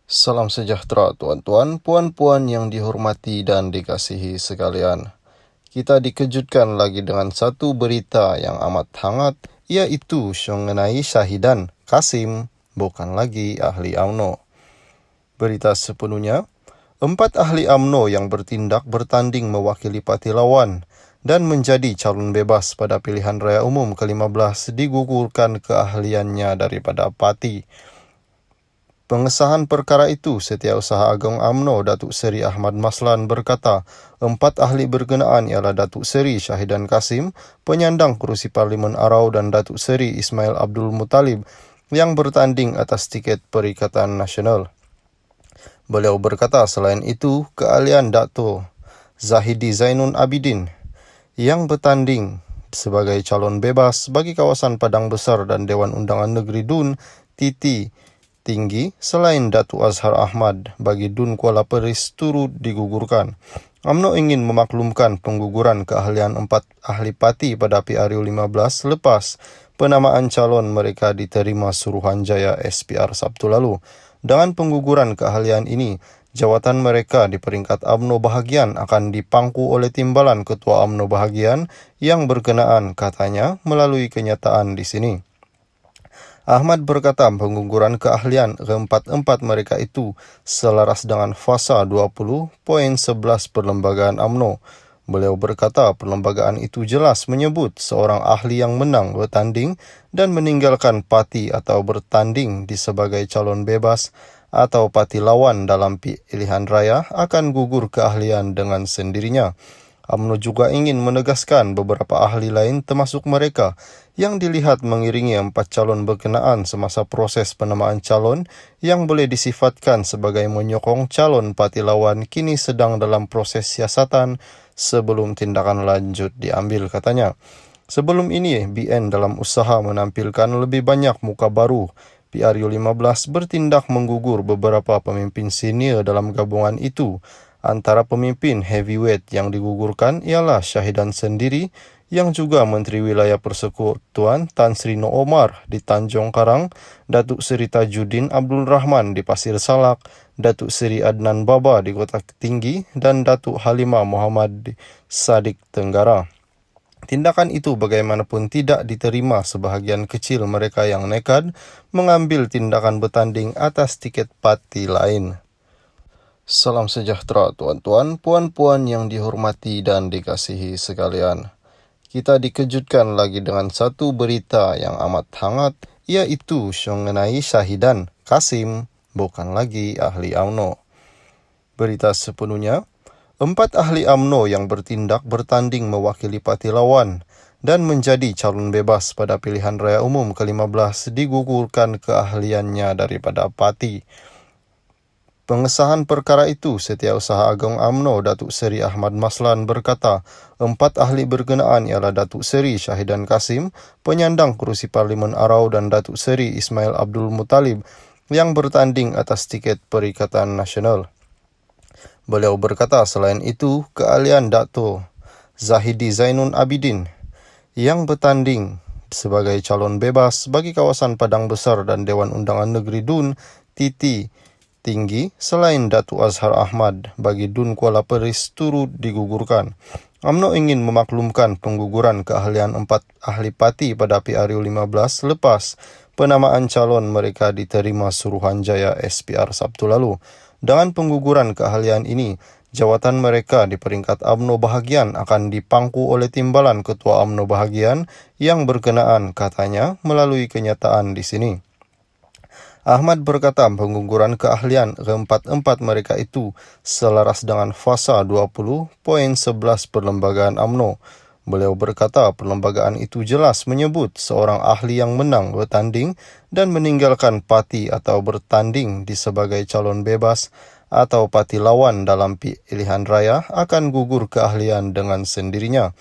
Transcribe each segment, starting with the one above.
Salam sejahtera tuan-tuan, puan-puan yang dihormati dan dikasihi sekalian. Kita dikejutkan lagi dengan satu berita yang amat hangat, yaitu mengenai syahidan Kasim, bukan lagi ahli UMNO. Berita sepenuhnya, 4 ahli UMNO yang bertindak bertanding mewakili parti lawan dan menjadi calon bebas pada pilihan raya umum ke-15 digugurkan keahliannya daripada parti. Pengesahan perkara itu, Setiausaha Agung UMNO Datuk Seri Ahmad Maslan berkata, 4 ahli berkenaan ialah Datuk Seri Syahidan Kasim, penyandang kerusi Parlimen Arau, dan Datuk Seri Ismail Abdul Muttalib yang bertanding atas tiket Perikatan Nasional. Beliau berkata selain itu, keahlian Dato' Zahidi Zainun Abidin yang bertanding sebagai calon bebas bagi kawasan Padang Besar dan Dewan Undangan Negeri Dun Titi tinggi selain Datuk Azhar Ahmad bagi Dun Kuala Peris turut digugurkan. UMNO ingin memaklumkan pengguguran keahlian 4 ahli parti pada PRU 15 lepas penamaan calon mereka diterima Suruhanjaya SPR Sabtu lalu. Dengan pengguguran keahlian ini, jawatan mereka di peringkat UMNO bahagian akan dipangku oleh timbalan Ketua UMNO bahagian yang berkenaan, katanya melalui kenyataan di sini. Ahmad berkata pengguguran keahlian keempat-empat mereka itu selaras dengan fasa 20.11 Perlembagaan UMNO. Beliau berkata perlembagaan itu jelas menyebut seorang ahli yang menang bertanding dan meninggalkan parti atau bertanding di sebagai calon bebas atau parti lawan dalam pilihan raya akan gugur keahlian dengan sendirinya. UMNO juga ingin menegaskan beberapa ahli lain termasuk mereka yang dilihat mengiringi 4 calon berkenaan semasa proses penamaan calon yang boleh disifatkan sebagai menyokong calon parti lawan kini sedang dalam proses siasatan sebelum tindakan lanjut diambil, katanya. Sebelum ini, BN dalam usaha menampilkan lebih banyak muka baru, PRU 15 bertindak menggugur beberapa pemimpin senior dalam gabungan itu. Antara pemimpin heavyweight yang digugurkan ialah Syahidan sendiri yang juga Menteri Wilayah Persekutuan Tan Sri Noh Omar di Tanjung Karang, Datuk Seri Tajuddin Abdul Rahman di Pasir Salak, Datuk Seri Adnan Baba di Kota Tinggi, dan Datuk Halimah Muhammad di Sadik Tenggara. Tindakan itu bagaimanapun tidak diterima sebahagian kecil mereka yang nekat mengambil tindakan bertanding atas tiket parti lain. Salam sejahtera tuan-tuan, puan-puan yang dihormati dan dikasihi sekalian. Kita dikejutkan lagi dengan satu berita yang amat hangat, yaitu mengenai syahidan Kasim, bukan lagi ahli UMNO. Berita sepenuhnya, 4 ahli UMNO yang bertindak bertanding mewakili parti lawan dan menjadi calon bebas pada pilihan raya umum ke-15 digugurkan keahliannya daripada parti. Pengesahan perkara itu, Setiausaha Agung UMNO Datuk Seri Ahmad Maslan berkata, 4 ahli berkenaan ialah Datuk Seri Syahidan Kasim, penyandang kerusi Parlimen Arau, dan Datuk Seri Ismail Abdul Muttalib yang bertanding atas tiket Perikatan Nasional. Beliau berkata selain itu, keahlian Dato' Zahidi Zainun Abidin yang bertanding sebagai calon bebas bagi kawasan Padang Besar dan Dewan Undangan Negeri Dun Titi tinggi selain Datuk Azhar Ahmad bagi Dun Kuala Peris turut digugurkan. UMNO ingin memaklumkan pengguguran keahlian 4 ahli parti pada PRU 15 lepas penamaan calon mereka diterima Suruhanjaya SPR Sabtu lalu. Dengan pengguguran keahlian ini, jawatan mereka di peringkat UMNO bahagian akan dipangku oleh timbalan Ketua UMNO bahagian yang berkenaan, katanya melalui kenyataan di sini. Ahmad berkata pengguguran keahlian keempat-empat mereka itu selaras dengan fasa 20.11 Perlembagaan UMNO. Beliau berkata perlembagaan itu jelas menyebut seorang ahli yang menang bertanding dan meninggalkan parti atau bertanding di sebagai calon bebas atau parti lawan dalam pilihan raya akan gugur keahlian dengan sendirinya.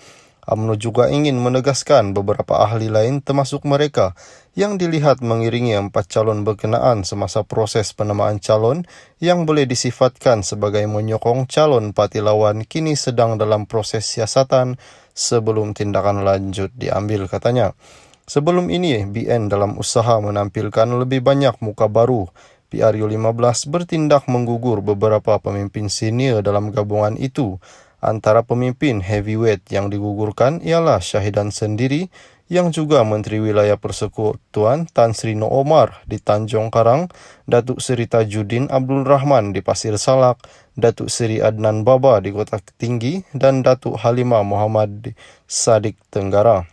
UMNO juga ingin menegaskan beberapa ahli lain termasuk mereka yang dilihat mengiringi 4 calon berkenaan semasa proses penamaan calon yang boleh disifatkan sebagai menyokong calon parti lawan kini sedang dalam proses siasatan sebelum tindakan lanjut diambil, katanya. Sebelum ini, BN dalam usaha menampilkan lebih banyak muka baru, PRU-15 bertindak menggugur beberapa pemimpin senior dalam gabungan itu. Antara pemimpin heavyweight yang digugurkan ialah Syahidan sendiri yang juga Menteri Wilayah Persekutuan Tan Sri No Omar di Tanjung Karang, Datuk Seri Tajuddin Abdul Rahman di Pasir Salak, Datuk Seri Adnan Baba di Kota Tinggi, dan Datuk Halimah Muhammad di Sadik Tenggara.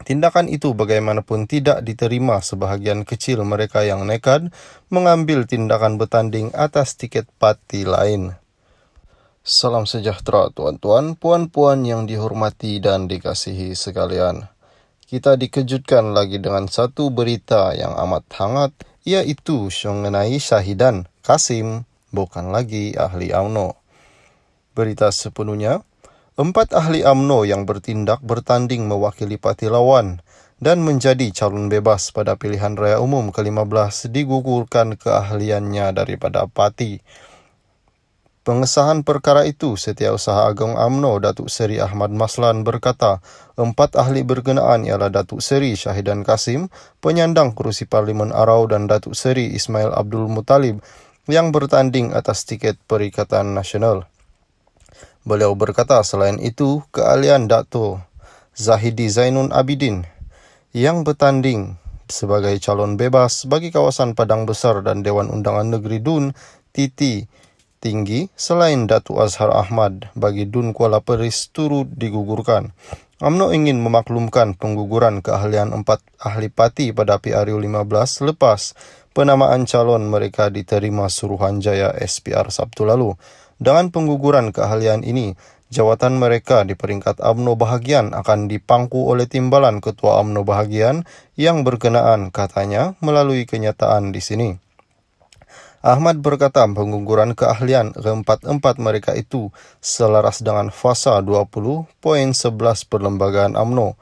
Tindakan itu bagaimanapun tidak diterima sebahagian kecil mereka yang nekat mengambil tindakan bertanding atas tiket parti lain. Salam sejahtera tuan-tuan, puan-puan yang dihormati dan dikasihi sekalian. Kita dikejutkan lagi dengan satu berita yang amat hangat, iaitu mengenai Syahidan Kasim, bukan lagi ahli UMNO. Berita sepenuhnya, 4 ahli UMNO yang bertindak bertanding mewakili parti lawan dan menjadi calon bebas pada pilihan raya umum ke-15 digugurkan keahliannya daripada parti. Pengesahan perkara itu, Setiausaha Agong UMNO Datuk Seri Ahmad Maslan berkata, 4 ahli berkenaan ialah Datuk Seri Syahidan Kasim, penyandang kerusi Parlimen Arau, dan Datuk Seri Ismail Abdul Muttalib yang bertanding atas tiket Perikatan Nasional. Beliau berkata selain itu, keahlian Dato' Zahidi Zainun Abidin yang bertanding sebagai calon bebas bagi kawasan Padang Besar dan Dewan Undangan Negeri Dun Titi Tinggi selain Datuk Azhar Ahmad bagi Dun Kuala Peris turut digugurkan. UMNO ingin memaklumkan pengguguran keahlian 4 ahli parti pada PRU-15 lepas penamaan calon mereka diterima Suruhanjaya SPR Sabtu lalu. Dengan pengguguran keahlian ini, jawatan mereka di peringkat UMNO bahagian akan dipangku oleh timbalan Ketua UMNO bahagian yang berkenaan, katanya melalui kenyataan di sini. Ahmad berkata pengguguran keahlian keempat-empat mereka itu selaras dengan fasa 20.11 Perlembagaan UMNO.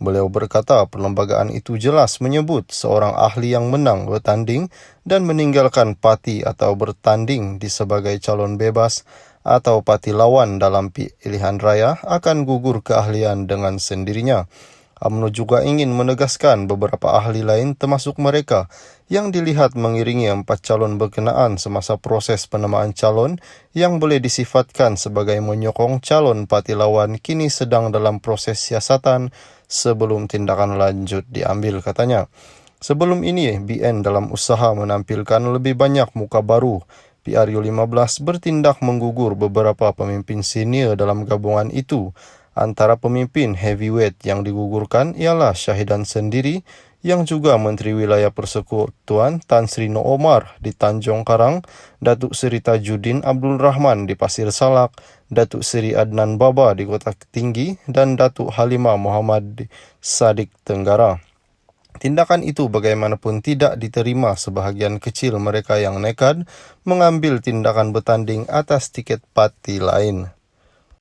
Beliau berkata perlembagaan itu jelas menyebut seorang ahli yang menang bertanding dan meninggalkan parti atau bertanding di sebagai calon bebas atau parti lawan dalam pilihan raya akan gugur keahlian dengan sendirinya. UMNO juga ingin menegaskan beberapa ahli lain termasuk mereka yang dilihat mengiringi 4 calon berkenaan semasa proses penamaan calon yang boleh disifatkan sebagai menyokong calon parti lawan kini sedang dalam proses siasatan sebelum tindakan lanjut diambil, katanya. Sebelum ini, BN dalam usaha menampilkan lebih banyak muka baru, PRU-15 bertindak menggugur beberapa pemimpin senior dalam gabungan itu. Antara pemimpin heavyweight yang digugurkan ialah Syahidan sendiri yang juga Menteri Wilayah Persekutuan Tan Sri No Omar di Tanjung Karang, Datuk Seri Tajuddin Abdul Rahman di Pasir Salak, Datuk Seri Adnan Baba di Kota Tinggi, dan Datuk Halimah Muhammad di Sadik Tenggara. Tindakan itu bagaimanapun tidak diterima sebahagian kecil mereka yang nekat mengambil tindakan bertanding atas tiket parti lain.